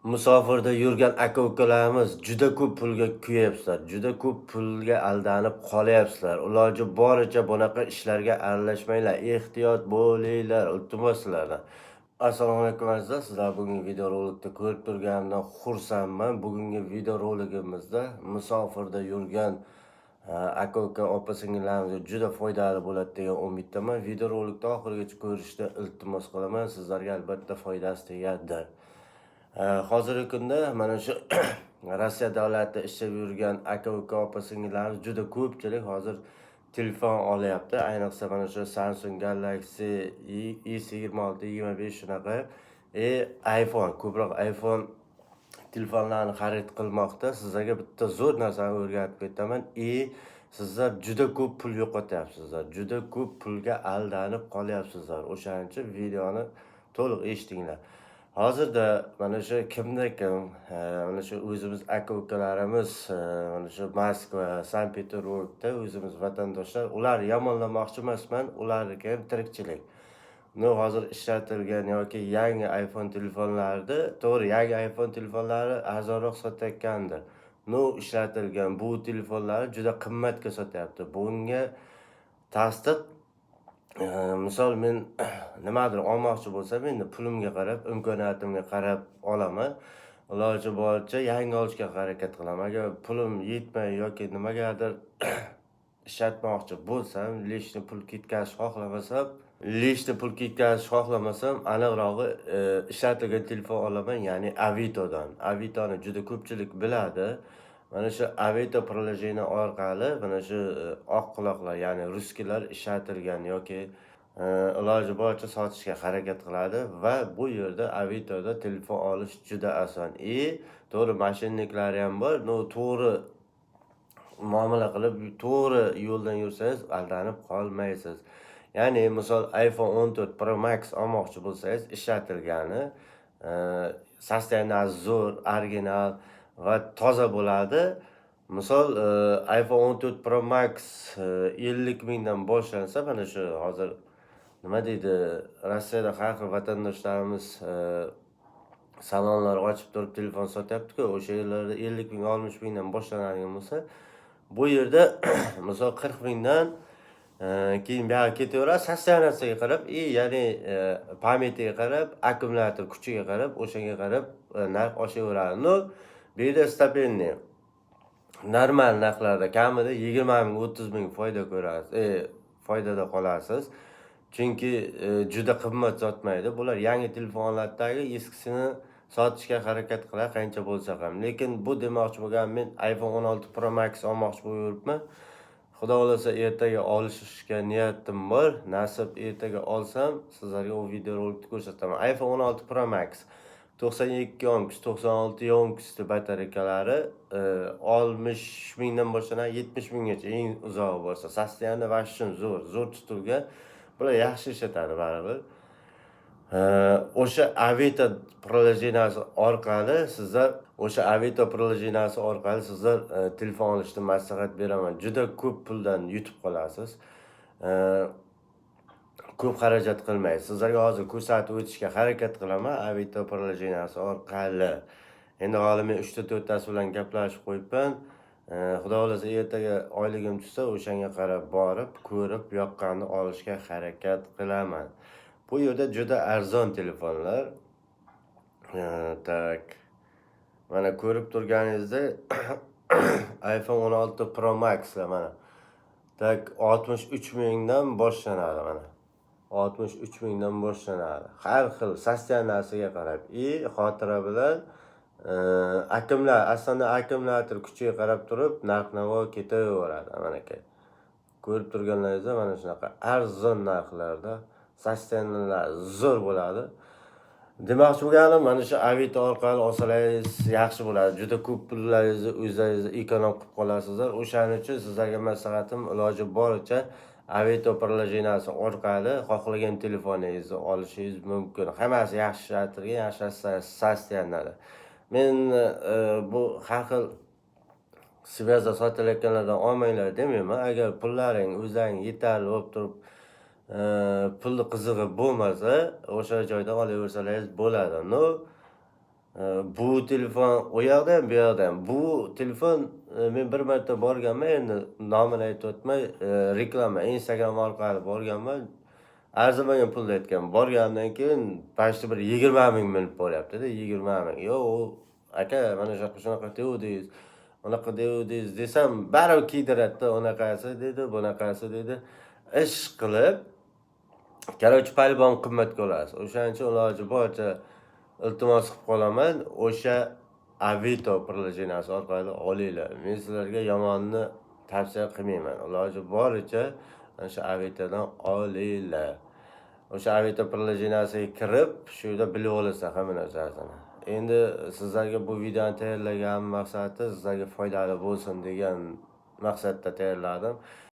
Musofirda yurgan aka-ukalarimiz juda ko'p pulga kuyapsizlar. Juda ko'p pulga aldanib qolyapsizlar. Iloji boricha bunaqa ishlarga aralashmanglar. Ehtiyot bo'linglar, iltimos sizlardan. Assalomu alaykum azizlar. Sizlar bugungi videorolikda ko'rib turganimdan xursandman. Bugungi videoroligimizda musofirda yurgan aka-uka, opa-singillarimiz juda foydali bo'ladi degan umiddaman. Videorolikni oxirigacha ko'rishni iltimos qilaman. Sizlarga albatta foydasi tegadi. Hozirgi kunda mana shu Rossiya davlatida ishlab yurgan aka-uka, opa-singillarimiz juda ko'pchilik hozir telefon olyapti. Ayniqsa mana shu Samsung Galaxy i26, 25 shunaqa iPhone, ko'proq iPhone telefonlarni xarid qilmoqda. Sizlarga bitta zo'r narsani o'rgatib ketaman. Sizlar juda ko'p pul yo'qotyapsizlar. Juda ko'p pulga aldanib qolyapsizlar. O'shaning uchun videoni to'liq eshitinglar. Hozirda mana shu kimda-kim, mana shu o'zimiz aka-ukalarimiz, mana shu Moskva, Sankt-Peterburgda o'zimiz vatandoshlar, ular yomonlamoqchi emasman, ularniki ham tirikchilik. Hozir ishlatilgan yoki yangi iPhone telefonlarida, to'g'ri, yangi iPhone telefonlari arzonroq sotayotgandir. Ishlatilgan bu telefonlarni juda qimmatga sotyapti. Bunga tasdiq misol men nimadir olmoqchi bo'lsam, endi pulimga qarab, imkoniyatimga qarab olaman. Iloji boricha yangi olishga harakat qilaman. Agar pulim yetmay yoki nimagadir ishlatmoqchi bo'lsam, lishni pul xohlamasam, aniqrog'i ishlatilgan telefon olaman, ya'ni Avitodan. Avitoni juda ko'pchilik biladi. Mana shu Avito приложение orqali mana shu oq quloqlar, ya'ni ruskilar ishlatilgan yoki iloji boricha sotishga harakat qiladi va bu yerda Avitoda telefon olish juda oson. To'g'ri, mashinniklari ham bor. To'g'ri muomala qilib, to'g'ri yo'ldan yursangiz aldanib qolmaysiz. Ya'ni misol iPhone 14 Pro Max olmoqchi bo'lsangiz, ishlatilgani, sostoyaniyasi zo'r, original va toza bo'ladi. Misol iPhone 14 Pro Max 50 mingdan boshlansa, mana shu hozir nima deydi, Rossiyada har xil vatandoshlarimiz salonlar ochib turib telefon sotyapti-ku, o'sha yerlarda 50 ming, 60 mingdan boshlanadigan bo'lsa, bu yerda misol 40 mingdan keyin buyoqqa ketaveradi, sostoyaniyasiga qarab, ya'ni pamyatiga qarab, akkumulyator kuchiga qarab, o'shanga qarab narx oshaveradi. Bu yerda stabilniy normal narxlarda kamida 20 ming, 30 ming foyda ko'rasiz, foydada qolasiz. Chunki juda qimmat sotmaydi. Bular yangi telefon oladidagi eskisini sotishga harakat qiladi qancha bo'lsa ham. Lekin bu demoqchi bo'lganim, men iPhone 16 Pro Max olmoqchi bo'lib yuribman. Xudo xolasa ertaga olishga niyatim bor. Nasib ertaga olsam, sizlarga u videorolikni ko'rsataman. iPhone 16 Pro Max 92 ohms, 96 ohms batarekalari 60 mingdan boshlanadi, 70 minggacha eng uzoq bo'lsa. Sostoyaniyasi vashshun zo'r tutilgan. Bular yaxshi ishlatadi baribir. O'sha Avito приложениесі orqali sizlar telefon olishni maslahat beraman. Juda ko'p puldan yutib qolasiz. Ko'p xarajat qilmaysiz. Sizlarga hozir ko'rsatib o'tishga harakat qilaman Avito приложениесі orqali. Endi hozir men 3-4 tasi bilan gaplashib qo'yibman. Xudo xolasa ertaga oyligim tushsa, o'shanga qarab borib, ko'rib, yoqqanini olishga harakat qilaman. Bu yerda juda arzon telefonlar. Tak. Mana ko'rib turganingizda iPhone 16 Pro Max mana. Tak 63 mingdan boshlanadi mana. 63 mingdan boshlanadi. Har xil sostoyaniyasiga qarab, xotira bilan akkumulyator kuchiga qarab turib, narx-navo ketaveradi mana aka. Ko'rib turganlaringizda mana shunaqa arzon narxlarda sostoyaniyalari zo'r bo'ladi. Demoqchi bo'lganim, mana shu Avito orqali olsangiz yaxshi bo'ladi. Juda ko'p pullaringizni o'zingiz ekonom qilib qolasizlar. O'shaning uchun sizlarga maslahatim, iloji boricha Avito приложениесі orqali xohlagan telefoningizni olishingiz mumkin. Hammasi yaxshi ishlatilgan, yaxshi sostoyaniyada. Men bu har xil svязda sotilayotganlardan olmanglar demayman. Agar pullaring o'zlaring yetarli bo'lib turib, pulni qizig'i bo'lmasa, o'sha joydan olaversalaringiz bo'ladi. Bu telefon u yoqda ham, bu yoqda ham. Bu telefon, men bir marta borganman, endi nomini aytib o'tmay, reklama Instagram orqali borganman. Arzimagan pulda aytgan. Borgandan keyin почти bir 20 ming minib boryapti-da, 20 ming. Yo, u aka mana shunaqa devdingiz, unaqa devdingiz desam, baribir kiydiradi-da, unaqasi dedi, bunaqasi dedi. Ish qilib, короче, по-любому qimmatga olasiz. O'shaning uchun iloji boricha iltimos qilib qolaman, o'sha Avito приложениесі orqali olinglar. Men sizlarga yomonni tavsiya qilmayman. Iloji boricha o'sha Avitodan olinglar. O'sha Avito приложениesiga kirib, shu yerda bilib olasiz hamma narsasini. Endi sizlarga bu videoni tayyorlaganim maqsadi sizlarga foydali bo'lsin degan maqsadda tayyorladim.